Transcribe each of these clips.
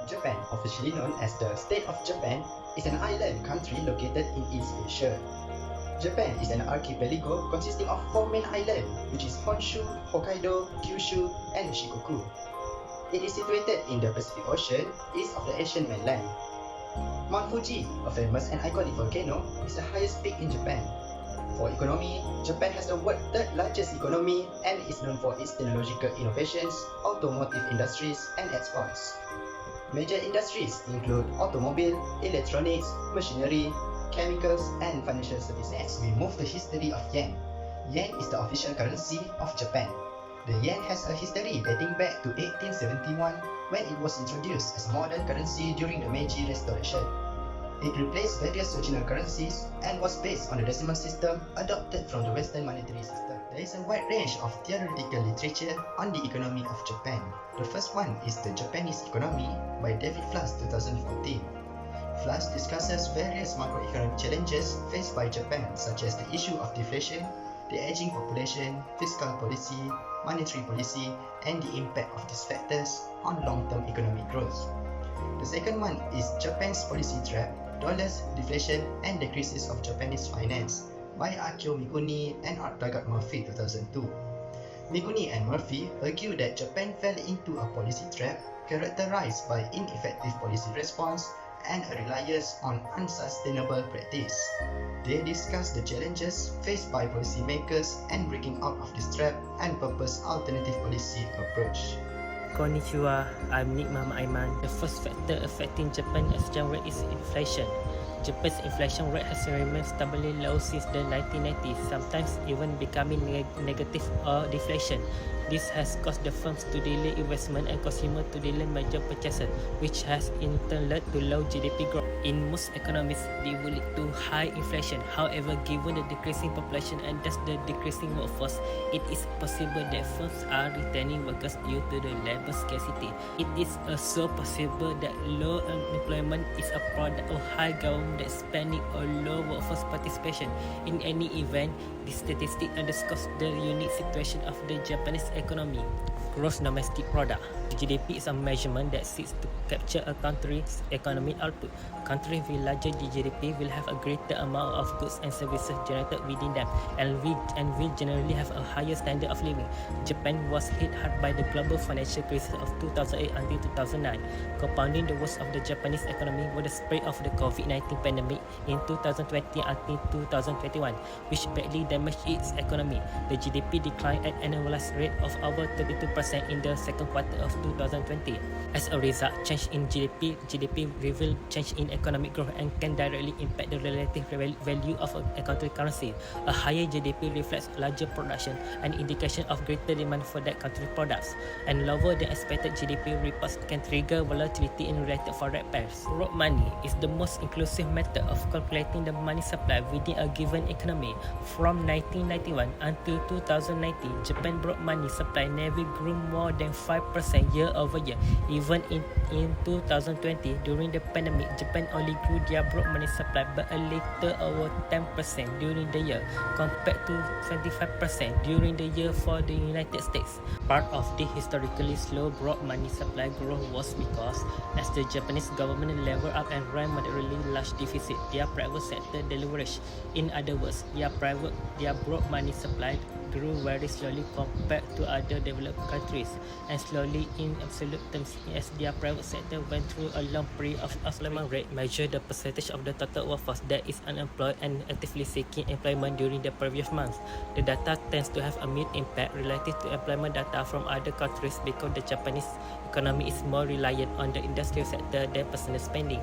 Japan, officially known as the State of Japan, is an island country located in East Asia. Japan is an archipelago consisting of 4 main islands, which is Honshu, Hokkaido, Kyushu, and Shikoku. It is situated in the Pacific Ocean, east of the Asian mainland. Mount Fuji, a famous and iconic volcano, is the highest peak in Japan. For economy, Japan has the world's third largest economy and is known for its technological innovations, automotive industries, and exports. Major industries include automobile, electronics, machinery, chemicals, and financial services. We move to the history of yen. Yen is the official currency of Japan. The yen has a history dating back to 1871 when it was introduced as a modern currency during the Meiji Restoration. It replaced various original currencies and was based on the decimal system adopted from the Western monetary system. There is a wide range of theoretical literature on the economy of Japan. The first one is The Japanese Economy by David Flass 2014. Flass discusses various macroeconomic challenges faced by Japan, such as the issue of deflation, the aging population, fiscal policy, monetary policy, and the impact of these factors on long-term economic growth. The second one is Japan's Policy Trap, Dollars, Deflation, and the Crisis of Japanese Finance by Akio Mikuni and Artagat Murphy 2002. Mikuni and Murphy argue that Japan fell into a policy trap characterized by ineffective policy response and a reliance on unsustainable practice. They discuss the challenges faced by policymakers and breaking out of this trap and propose alternative policy approach. Konnichiwa, I'm Aiman. The first factor affecting Japan exchange rate is inflation. Japan's inflation rate has remained stably low since the 1990s, sometimes even becoming negative or deflation. This has caused the firms to delay investment and consumers to delay major purchases, which has in turn led to low GDP growth. In most economies, this will lead to high inflation. However, given the decreasing population and thus the decreasing workforce, it is possible that firms are retaining workers due to the labor scarcity. It is also possible that low unemployment is a product of high government spending or low workforce participation. In any event, this statistic underscores the unique situation of the Japanese economy. Gross domestic product. GDP is a measurement that seeks to capture a country's economic output. A country with larger GDP will have a greater amount of goods and services generated within them and will generally have a higher standard of living. Japan was hit hard by the global financial crisis of 2008 until 2009. Compounding the worst of the Japanese economy was the spread of the COVID-19 pandemic in 2020 until 2021, which badly damaged its economy. The GDP declined at an annualized rate of over 32% in the second quarter of 2020. As a result, change in GDP reveals change in economic growth and can directly impact the relative value of a country's currency. A higher GDP reflects larger production, an indication of greater demand for that country's products, and lower than expected GDP reports can trigger volatility in related forex pairs. Raw money is the most inclusive method of calculating the money supply within a given economy. From 1991 until 2019, Japan brought money supply never grew more than 5% year over year. Even in 2020, during the pandemic, Japan only grew their broad money supply by a little over 10% during the year, compared to 25% during the year for the United States. Part of the historically slow broad money supply growth was because, as the Japanese government leveled up and ran moderately large deficit, their private sector deleveraged. In other words, their broad money supply grew very slowly compared to other developed countries, and slowly in absolute terms as their private sector went through a long period of unemployment rate. Measure the percentage of the total workforce that is unemployed and actively seeking employment during the previous months. The data tends to have a mute impact relative to employment data from other countries because the Japanese economy is more reliant on the industrial sector than personal spending.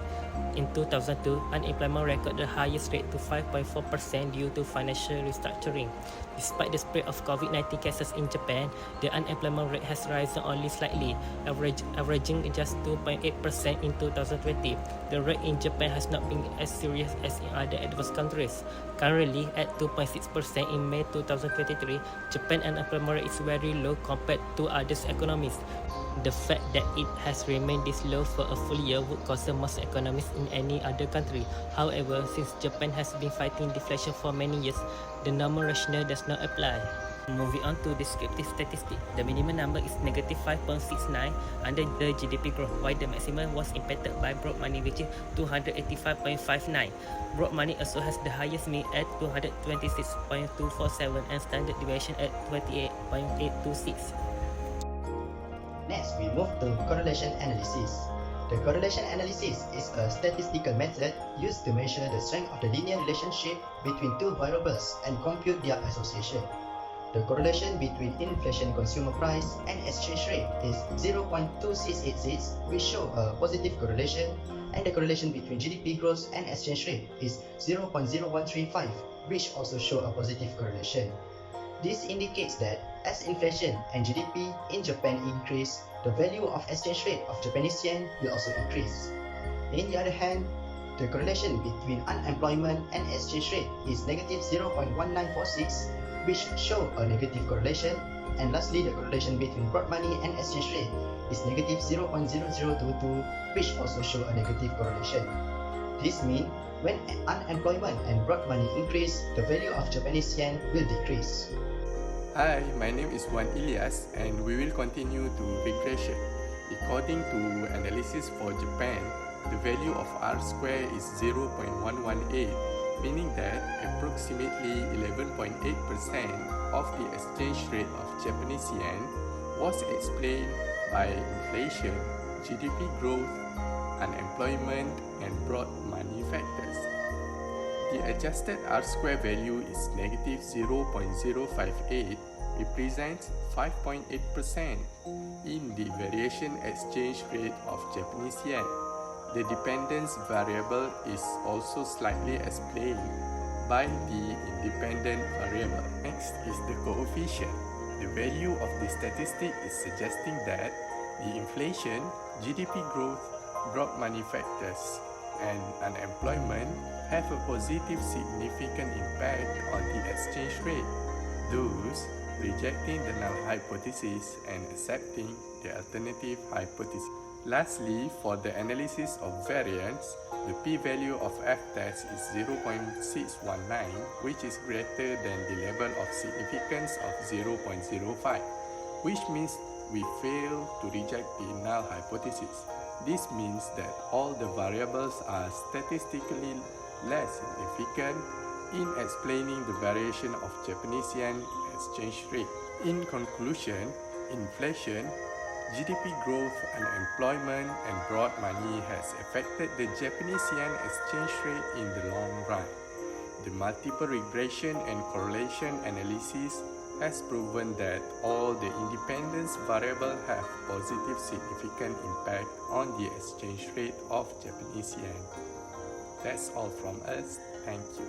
In 2002, unemployment recorded the highest rate to 5.4% due to financial restructuring. Despite the spread of COVID-19 cases in Japan, the unemployment rate has risen only slightly, averaging just 2.8% in 2020. The rate in Japan has not been as serious as in other advanced countries. Currently, at 2.6% in May 2023, Japan's unemployment rate is very low compared to other economies. The fact that it has remained this low for a full year would concern most economists in any other country. However, since Japan has been fighting deflation for many years, the normal rationale does not apply. Moving on to descriptive statistics, the minimum number is negative 5.69 under the GDP growth, while the maximum was impacted by broad money, which is 285.59. Broad money also has the highest mean at 226.247 and standard deviation at 28.826. Next, we move to correlation analysis. The correlation analysis is a statistical method used to measure the strength of the linear relationship between two variables and compute their association. The correlation between inflation consumer price and exchange rate is 0.2686, which show a positive correlation, and the correlation between GDP growth and exchange rate is 0.0135, which also show a positive correlation. This indicates that as inflation and GDP in Japan increase, the value of exchange rate of Japanese yen will also increase. On the other hand, the correlation between unemployment and exchange rate is negative 0.1946, which show a negative correlation, and lastly, the correlation between broad money and exchange rate is negative 0.0022, which also show a negative correlation. This means when unemployment and broad money increase, the value of Japanese yen will decrease. Hi, my name is Ilyas and we will continue to regression. According to analysis for Japan, the value of R square is 0.118, meaning that approximately 11.8% of the exchange rate of Japanese yen was explained by inflation, GDP growth, unemployment, and broad money factors. The adjusted R-square value is negative 0.058, represents 5.8% in the variation exchange rate of Japanese yen. The dependence variable is also slightly explained by the independent variable. Next is the coefficient. The value of the statistic is suggesting that the inflation, GDP growth, broad money factors, and unemployment have a positive significant impact on the exchange rate, thus rejecting the null hypothesis and accepting the alternative hypothesis. Lastly, for the analysis of variance, the p-value of f-test is 0.619, which is greater than the level of significance of 0.05, which means we fail to reject the null hypothesis. This means that all the variables are statistically less significant in explaining the variation of Japanese yen exchange rate. In conclusion, inflation, GDP growth, unemployment, and broad money has affected the Japanese yen exchange rate in the long run. The multiple regression and correlation analysis has proven that all the independence variables have positive significant impact on the exchange rate of Japanese yen. That's all from us. Thank you.